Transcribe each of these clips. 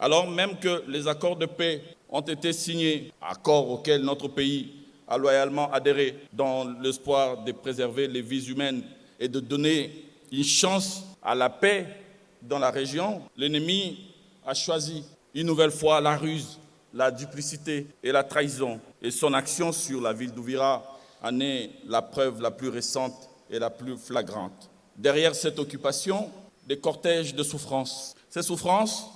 alors même que les accords de paix ont été signés, accords auxquels notre pays a loyalement adhéré dans l'espoir de préserver les vies humaines et de donner une chance à la paix dans la région, l'ennemi a choisi une nouvelle fois la ruse, la duplicité et la trahison. Et son action sur la ville d'Ouvira en est la preuve la plus récente et la plus flagrante. Derrière cette occupation, des cortèges de souffrances. Ces souffrances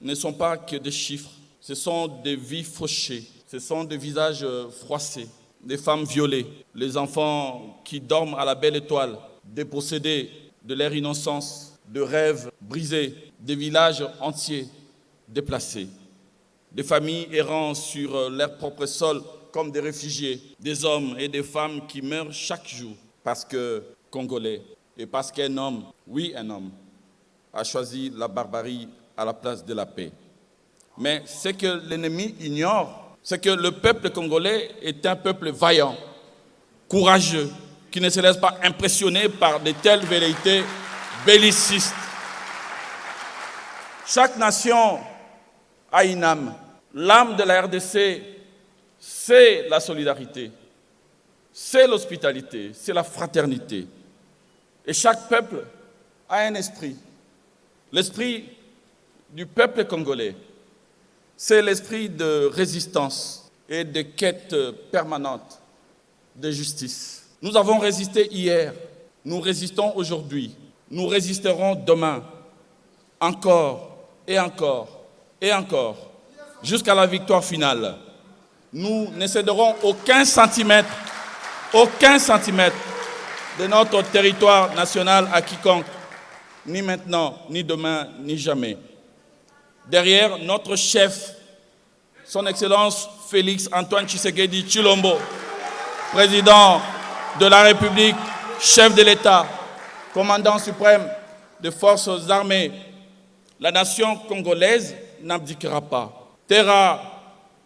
ne sont pas que des chiffres, ce sont des vies fauchées, ce sont des visages froissés, des femmes violées, les enfants qui dorment à la belle étoile, dépossédés de leur innocence, de rêves brisés, des villages entiers déplacés, des familles errant sur leur propre sol comme des réfugiés, des hommes et des femmes qui meurent chaque jour parce que Congolais et parce qu'un homme, oui un homme, a choisi la barbarie à la place de la paix. Mais ce que l'ennemi ignore, c'est que le peuple congolais est un peuple vaillant, courageux, qui ne se laisse pas impressionner par de telles velléités bellicistes. Chaque nation a une âme. L'âme de la RDC, c'est la solidarité, c'est l'hospitalité, c'est la fraternité. Et chaque peuple a un esprit. L'esprit du peuple congolais, c'est l'esprit de résistance et de quête permanente de justice. Nous avons résisté hier, nous résistons aujourd'hui, nous résisterons demain, encore et encore et encore, jusqu'à la victoire finale. Nous ne céderons aucun centimètre de notre territoire national à quiconque, ni maintenant, ni demain, ni jamais. Derrière notre chef, son Excellence Félix Antoine Tshisekedi Tshilombo, président de la République, chef de l'État, commandant suprême des forces armées, la nation congolaise n'abdiquera pas. Terra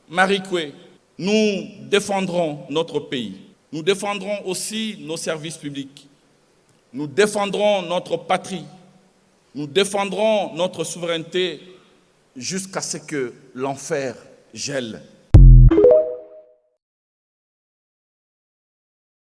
Marikwe, nous défendrons notre pays. Nous défendrons aussi nos services publics. Nous défendrons notre patrie. Nous défendrons notre souveraineté jusqu'à ce que l'enfer gèle.